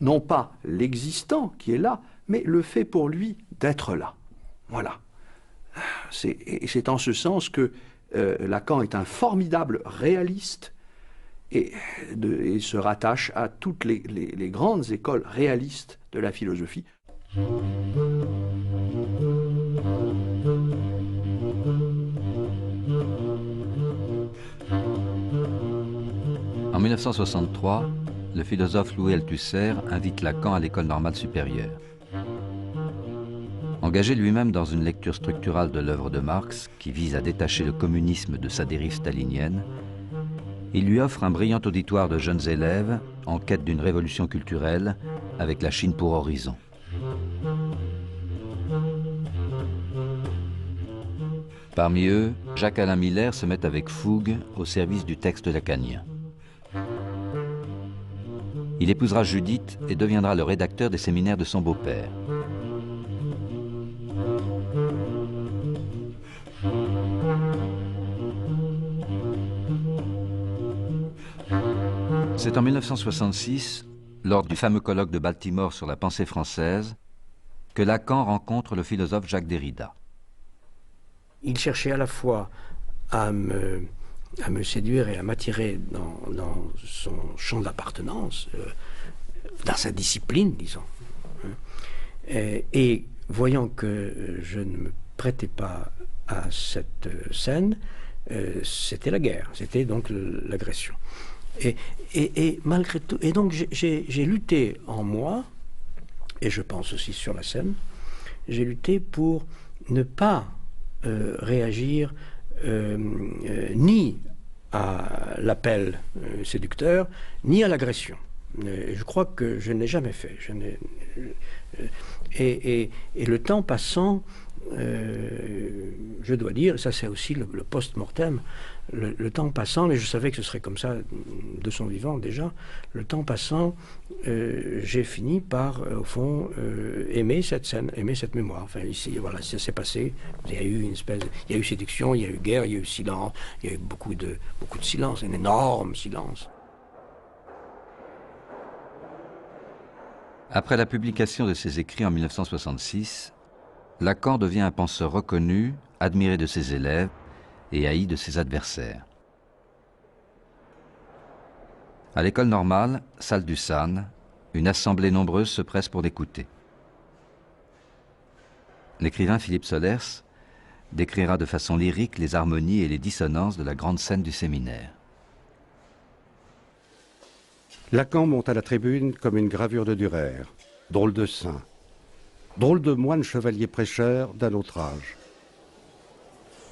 Non pas l'existant qui est là, mais le fait pour lui d'être là. Voilà. C'est en ce sens que Lacan est un formidable réaliste et se rattache à toutes les grandes écoles réalistes de la philosophie. En 1963, le philosophe Louis Althusser invite Lacan à l'école normale supérieure. Engagé lui-même dans une lecture structurale de l'œuvre de Marx, qui vise à détacher le communisme de sa dérive stalinienne, il lui offre un brillant auditoire de jeunes élèves en quête d'une révolution culturelle avec la Chine pour horizon. Parmi eux, Jacques-Alain Miller se met avec fougue au service du texte lacanien. Il épousera Judith et deviendra le rédacteur des séminaires de son beau-père. C'est en 1966, lors du fameux colloque de Baltimore sur la pensée française, que Lacan rencontre le philosophe Jacques Derrida. Il cherchait à la fois à me séduire et à m'attirer dans son champ d'appartenance, dans sa discipline, disons. Et voyant que je ne me prêtais pas à cette scène, c'était la guerre, c'était donc l'agression. Et malgré tout, et donc j'ai lutté en moi, et je pense aussi sur la scène, j'ai lutté pour ne pas réagir ni à l'appel séducteur, ni à l'agression. Je crois que je n'ai jamais fait. Et le temps passant, je dois dire, ça c'est aussi le post-mortem, le temps passant, mais je savais que ce serait comme ça de son vivant déjà, le temps passant, j'ai fini par, au fond, aimer cette scène, aimer cette mémoire. Enfin, ici, voilà, ça s'est passé, il y a eu une espèce il y a eu séduction, il y a eu guerre, il y a eu silence, il y a eu beaucoup de silence, un énorme silence. Après la publication de ses écrits en 1966, Lacan devient un penseur reconnu, admiré de ses élèves et haï de ses adversaires. À l'école normale, salle du San, une assemblée nombreuse se presse pour l'écouter. L'écrivain Philippe Solers décrira de façon lyrique les harmonies et les dissonances de la grande scène du séminaire. Lacan monte à la tribune comme une gravure de Dürer, drôle de saint, drôle de moine chevalier prêcheur d'un autre âge.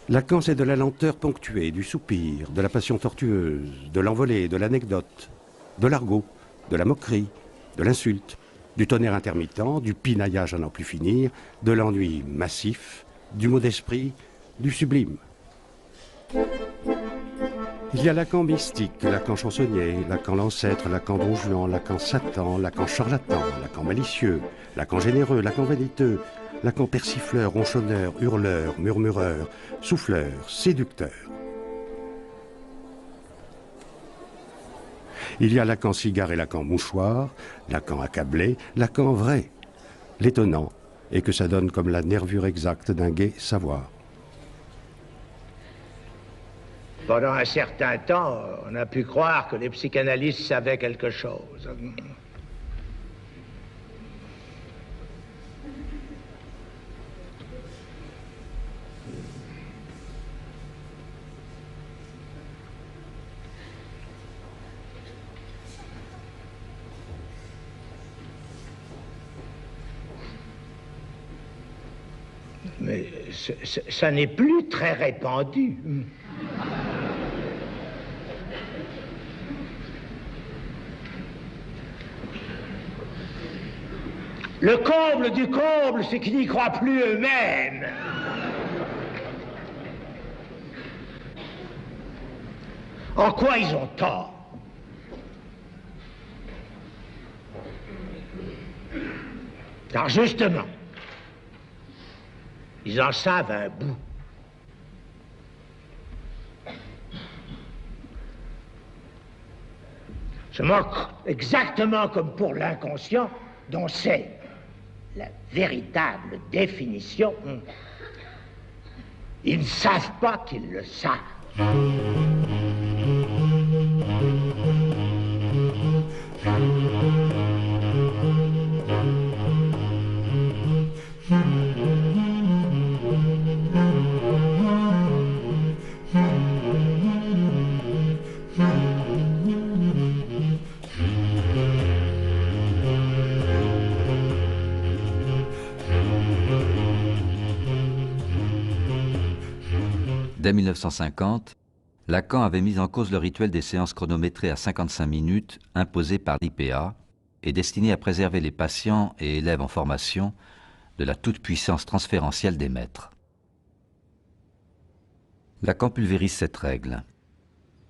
Lacan, c'est de la lenteur ponctuée, du soupir, de la passion tortueuse, de l'envolée, de l'anecdote, de l'argot, de la moquerie, de l'insulte, du tonnerre intermittent, du pinaillage à n'en plus finir, de l'ennui massif, du mot d'esprit, du sublime. Il y a Lacan mystique, Lacan chansonnier, Lacan l'ancêtre, Lacan don Juan, Lacan Satan, Lacan charlatan, Lacan malicieux, Lacan généreux, Lacan vaniteux, Lacan persifleur, ronchonneur, hurleur, murmureur, souffleur, séducteur. Il y a Lacan cigare et Lacan mouchoir, Lacan accablé, Lacan vrai. L'étonnant est que ça donne comme la nervure exacte d'un gai savoir. Pendant un certain temps, on a pu croire que les psychanalystes savaient quelque chose. Mais ça n'est plus très répandu. Le comble du comble, c'est qu'ils n'y croient plus eux-mêmes. En quoi ils ont tort? Car justement, ils en savent un bout. Seulement, exactement comme pour l'inconscient, dont c'est la véritable définition, ils ne savent pas qu'ils le savent. Dès 1950, Lacan avait mis en cause le rituel des séances chronométrées à 55 minutes imposées par l'IPA et destiné à préserver les patients et élèves en formation de la toute-puissance transférentielle des maîtres. Lacan pulvérise cette règle.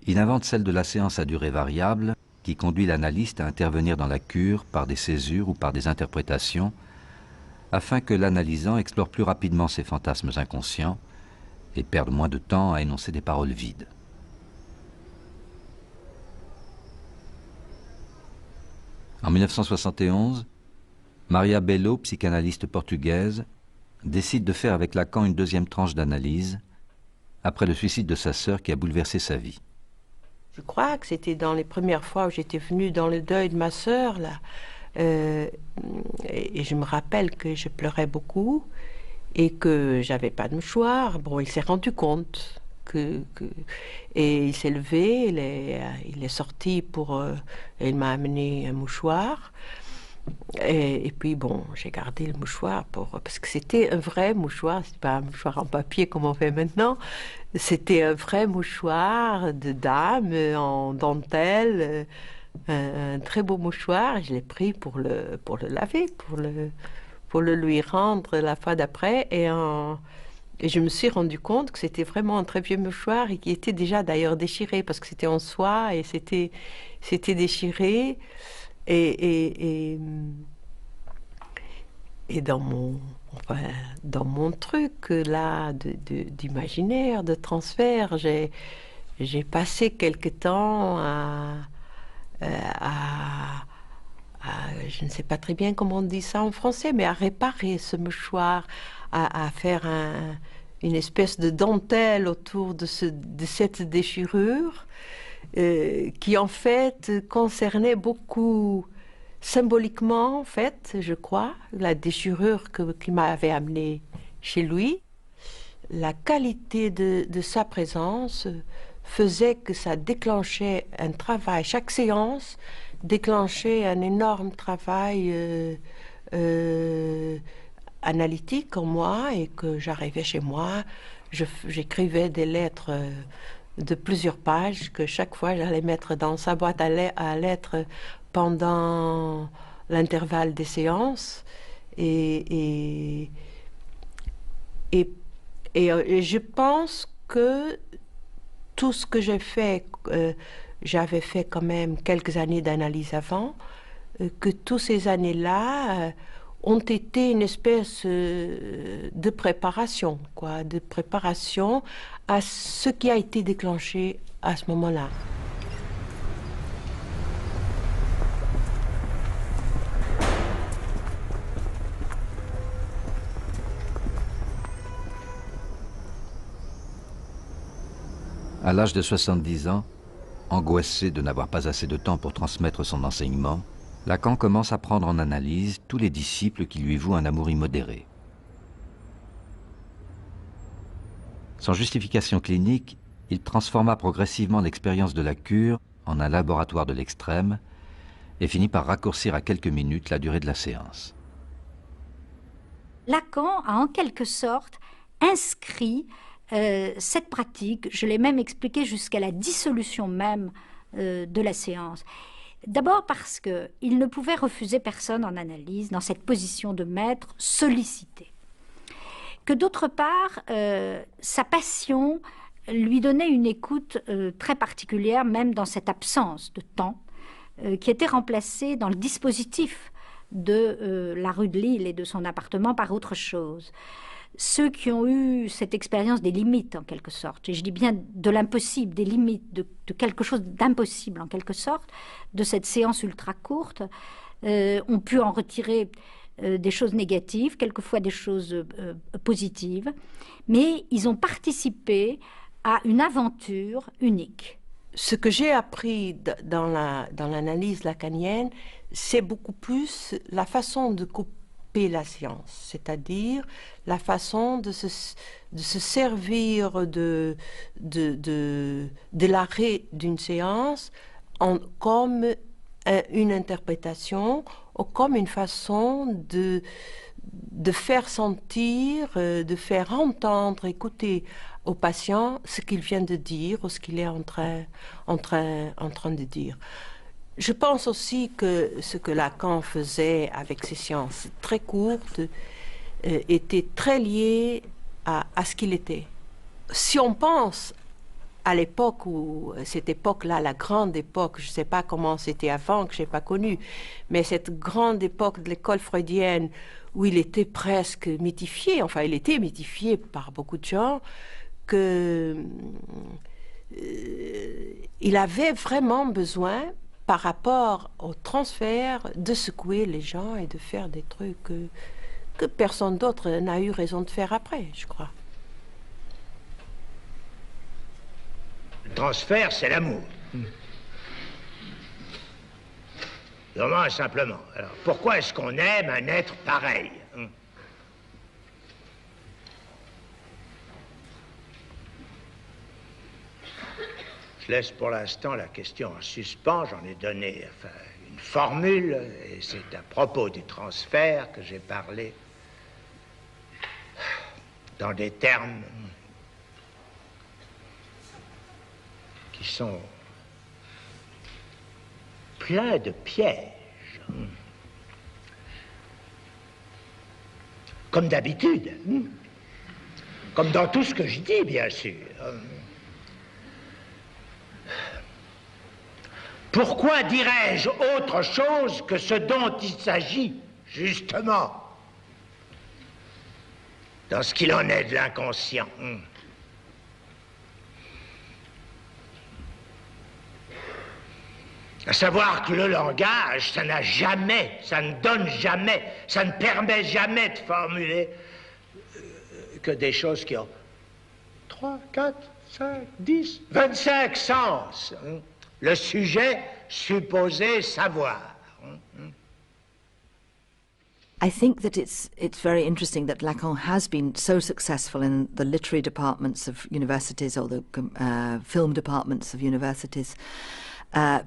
Il invente celle de la séance à durée variable qui conduit l'analyste à intervenir dans la cure par des césures ou par des interprétations afin que l'analysant explore plus rapidement ses fantasmes inconscients et perde moins de temps à énoncer des paroles vides. En 1971, Maria Bello, psychanalyste portugaise, décide de faire avec Lacan une deuxième tranche d'analyse après le suicide de sa sœur qui a bouleversé sa vie. Je crois que c'était dans les premières fois où j'étais venue dans le deuil de ma sœur, là. Et je me rappelle que je pleurais beaucoup et que j'avais pas de mouchoir. Bon, il s'est rendu compte et il s'est levé, il est sorti et il m'a amené un mouchoir. Et puis bon, j'ai gardé le mouchoir parce que c'était un vrai mouchoir, c'est pas un mouchoir en papier comme on fait maintenant. C'était un vrai mouchoir de dame en dentelle, un très beau mouchoir. Je l'ai pris pour le laver, pour le lui rendre la fois d'après. Et je me suis rendu compte que c'était vraiment un très vieux mouchoir et qui était déjà d'ailleurs déchiré parce que c'était en soie et c'était déchiré. Et dans mon truc là d'imaginaire, de transfert, j'ai passé quelque temps je ne sais pas très bien comment on dit ça en français, mais à réparer ce mouchoir, à faire une espèce de dentelle autour de cette déchirure. Qui en fait concernait beaucoup symboliquement, en fait, je crois, la déchirure qui m'avait amenée chez lui. La qualité de sa présence faisait que ça déclenchait un travail. Chaque séance déclenchait un énorme travail analytique en moi et que j'arrivais chez moi, j'écrivais des lettres de plusieurs pages que chaque fois j'allais mettre dans sa boîte à lettres pendant l'intervalle des séances et je pense que tout ce que j'ai fait, j'avais fait quand même quelques années d'analyse avant, que toutes ces années-là ont été une espèce de préparation, de préparation à ce qui a été déclenché à ce moment-là. À l'âge de 70 ans, angoissé de n'avoir pas assez de temps pour transmettre son enseignement, Lacan commence à prendre en analyse tous les disciples qui lui vouent un amour immodéré. Sans justification clinique, il transforma progressivement l'expérience de la cure en un laboratoire de l'extrême et finit par raccourcir à quelques minutes la durée de la séance. Lacan a en quelque sorte inscrit cette pratique, je l'ai même expliqué jusqu'à la dissolution même de la séance. D'abord parce qu'il ne pouvait refuser personne en analyse dans cette position de maître sollicité. Que d'autre part, sa passion lui donnait une écoute très particulière, même dans cette absence de temps, qui était remplacée dans le dispositif de la rue de Lille et de son appartement par autre chose. Ceux qui ont eu cette expérience des limites, en quelque sorte, et je dis bien de l'impossible, des limites, de quelque chose d'impossible, en quelque sorte, de cette séance ultra courte, ont pu en retirer des choses négatives, quelquefois des choses positives, mais ils ont participé à une aventure unique. Ce que j'ai appris dans l'analyse lacanienne, c'est beaucoup plus la façon de couper la science, c'est-à-dire la façon de se servir de l'arrêt d'une séance comme une interprétation ou comme une façon de faire sentir, de faire entendre, écouter au patient ce qu'il vient de dire ou ce qu'il est en train de dire. Je pense aussi que ce que Lacan faisait avec ses séances très courtes était très lié à ce qu'il était. Si on pense à l'époque où, cette époque-là, la grande époque, je ne sais pas comment c'était avant, que je n'ai pas connu, mais cette grande époque de l'école freudienne où il était presque mythifié, enfin il était mythifié par beaucoup de gens, que il avait vraiment besoin, par rapport au transfert, de secouer les gens et de faire des trucs que personne d'autre n'a eu raison de faire après, je crois. Le transfert, c'est l'amour. Vraiment et simplement. Alors, pourquoi est-ce qu'on aime un être pareil? Je laisse pour l'instant la question en suspens. J'en ai donné une formule, et c'est à propos du transfert que j'ai parlé dans des termes qui sont pleins de pièges. Comme d'habitude. Comme dans tout ce que je dis, bien sûr. Pourquoi dirais-je autre chose que ce dont il s'agit, justement, dans ce qu'il en est de l'inconscient? À savoir que le langage, ça n'a jamais, ça ne donne jamais, ça ne permet jamais de formuler que des choses qui ont 3, 4, 5, 10, 25 sens. Le sujet supposé savoir. I think that it's very interesting that Lacan has been so successful in the literary departments of universities or the film departments of universities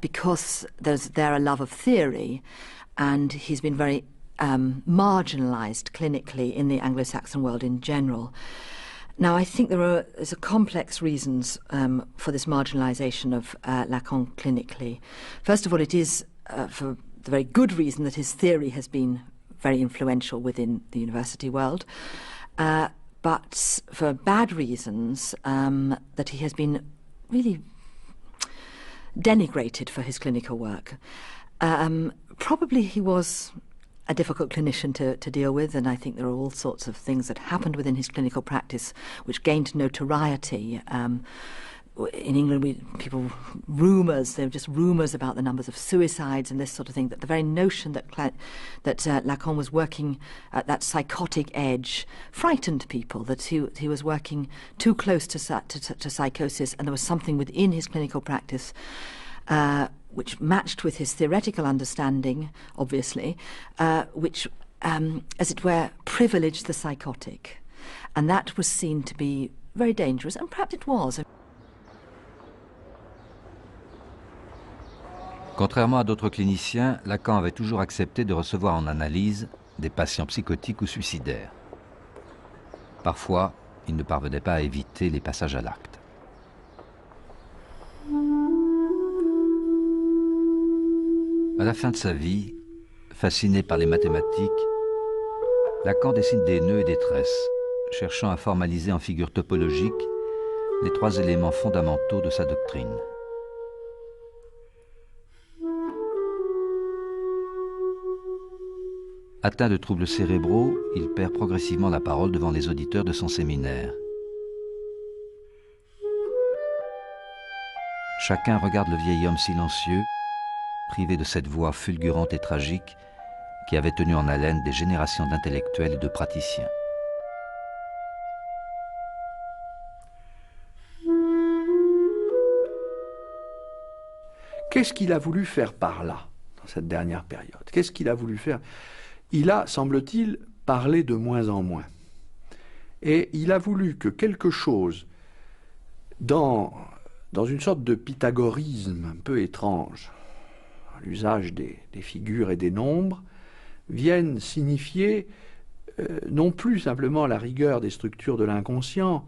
because there's there a love of theory, and he's been very marginalized clinically in the Anglo-Saxon world in general. Now, I think there's a complex reasons for this marginalisation of Lacan clinically. First of all, it is for the very good reason that his theory has been very influential within the university world, but for bad reasons that he has been really denigrated for his clinical work. Probably he was a difficult clinician to deal with, and I think there are all sorts of things that happened within his clinical practice which gained notoriety. In England, rumours, there were just rumours about the numbers of suicides and this sort of thing, that the very notion that Lacan was working at that psychotic edge frightened people, that he was working too close to psychosis, and there was something within his clinical practice which matched with his theoretical understanding, obviously, which, as it were, privileged the psychotic. And that was seen to be very dangerous, and perhaps it was. Contrairement à d'autres cliniciens, Lacan avait toujours accepté de recevoir en analyse des patients psychotiques ou suicidaires. Parfois, il ne parvenait pas à éviter les passages à l'acte. À la fin de sa vie, fasciné par les mathématiques, Lacan dessine des nœuds et des tresses, cherchant à formaliser en figures topologiques les trois éléments fondamentaux de sa doctrine. Atteint de troubles cérébraux, il perd progressivement la parole devant les auditeurs de son séminaire. Chacun regarde le vieil homme silencieux, privé de cette voix fulgurante et tragique qui avait tenu en haleine des générations d'intellectuels et de praticiens. Qu'est-ce qu'il a voulu faire par là, dans cette dernière période? Qu'est-ce qu'il a voulu faire? Il a, semble-t-il, parlé de moins en moins. Et il a voulu que quelque chose, dans une sorte de pythagorisme un peu étrange, l'usage des figures et des nombres, vienne signifier non plus simplement la rigueur des structures de l'inconscient,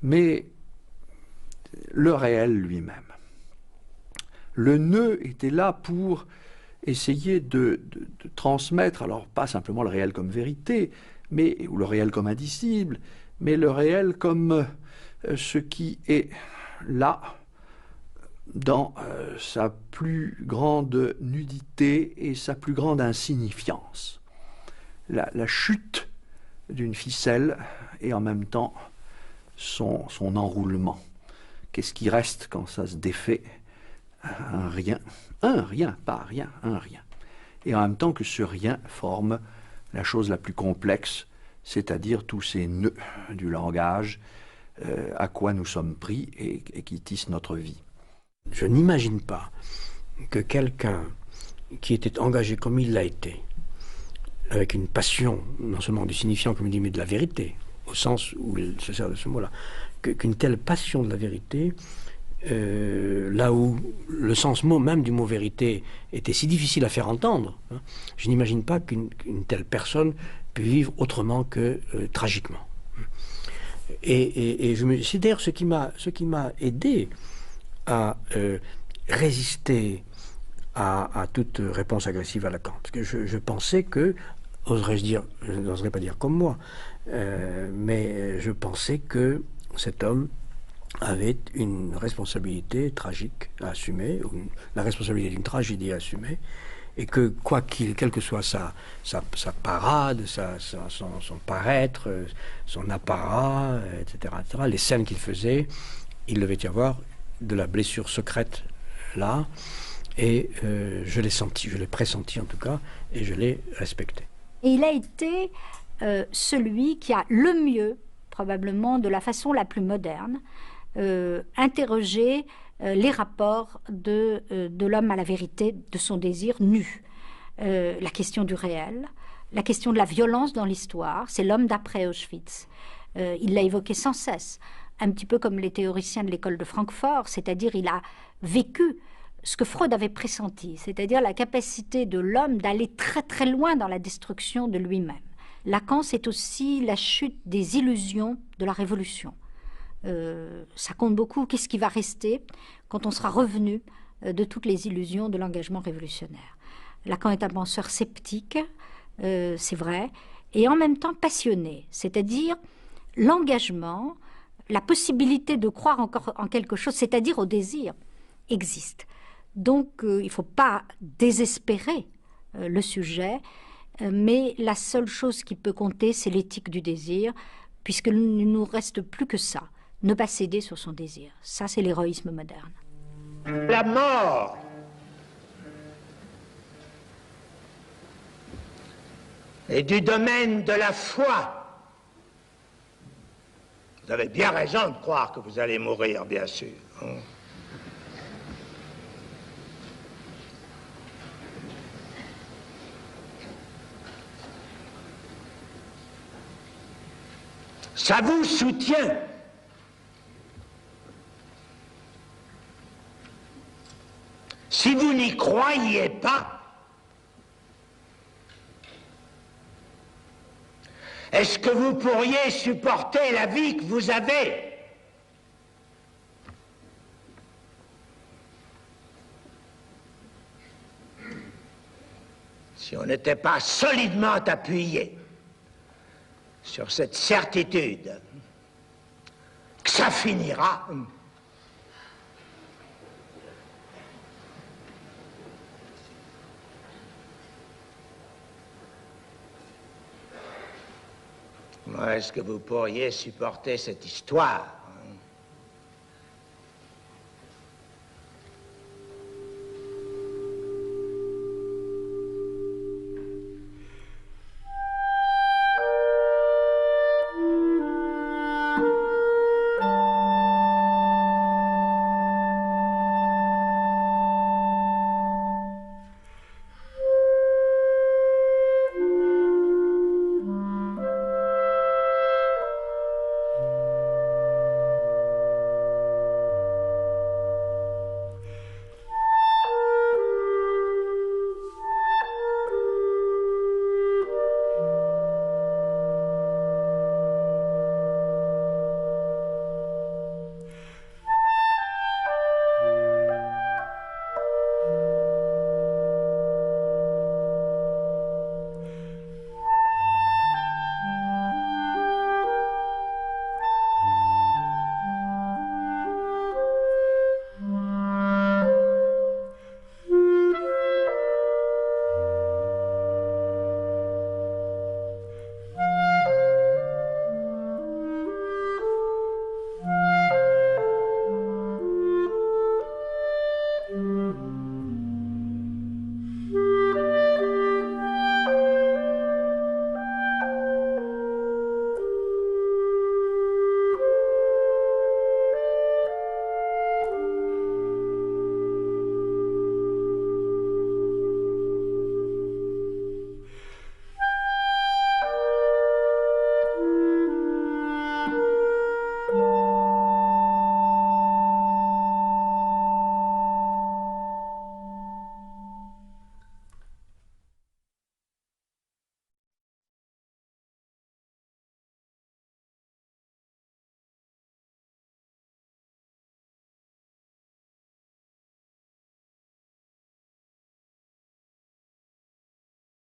mais le réel lui-même. Le nœud était là pour essayer de transmettre, alors pas simplement le réel comme vérité, ou le réel comme indicible, mais le réel comme ce qui est là, dans sa plus grande nudité et sa plus grande insignifiance. La chute d'une ficelle et en même temps son enroulement. Qu'est-ce qui reste quand ça se défait? Un rien, pas rien, un rien. Et en même temps que ce rien forme la chose la plus complexe, c'est-à-dire tous ces nœuds du langage à quoi nous sommes pris et qui tissent notre vie. Je n'imagine pas que quelqu'un qui était engagé comme il l'a été, avec une passion, non seulement du signifiant, comme il dit, mais de la vérité, au sens où il se sert de ce mot-là, qu'une telle passion de la vérité, là où le sens même du mot vérité était si difficile à faire entendre, hein, je n'imagine pas qu'une telle personne peut vivre autrement que tragiquement. Et c'est d'ailleurs ce qui m'a aidé à résister à toute réponse agressive à Lacan. Parce que je pensais que, oserais-je dire, je n'oserais pas dire comme moi, mais je pensais que cet homme avait une responsabilité tragique à assumer, ou la responsabilité d'une tragédie à assumer, et que quelle que soit sa parade, son paraître, son apparat, etc., les scènes qu'il faisait, il devait y avoir de la blessure secrète là, et je l'ai senti, je l'ai pressenti en tout cas, et je l'ai respecté. Et il a été celui qui a le mieux, probablement de la façon la plus moderne, interrogé les rapports de l'homme à la vérité, de son désir nu. La question du réel, la question de la violence dans l'histoire, c'est l'homme d'après Auschwitz. Il l'a évoqué sans cesse, un petit peu comme les théoriciens de l'école de Francfort, c'est-à-dire il a vécu ce que Freud avait pressenti, c'est-à-dire la capacité de l'homme d'aller très très loin dans la destruction de lui-même. Lacan, c'est aussi la chute des illusions de la Révolution. Ça compte beaucoup. Qu'est-ce qui va rester quand on sera revenu de toutes les illusions de l'engagement révolutionnaire? Lacan est un penseur sceptique, c'est vrai, et en même temps passionné, c'est-à-dire l'engagement, la possibilité de croire encore en quelque chose, c'est-à-dire au désir, existe. Donc il ne faut pas désespérer le sujet, mais la seule chose qui peut compter, c'est l'éthique du désir, puisqu'il ne nous reste plus que ça. Ne pas céder sur son désir. Ça, c'est l'héroïsme moderne. La mort est du domaine de la foi. Vous avez bien raison de croire que vous allez mourir, bien sûr. Ça vous soutient. Si vous n'y croyez pas, est-ce que vous pourriez supporter la vie que vous avez? Si on n'était pas solidement appuyé sur cette certitude que ça finira, comment est-ce que vous pourriez supporter cette histoire?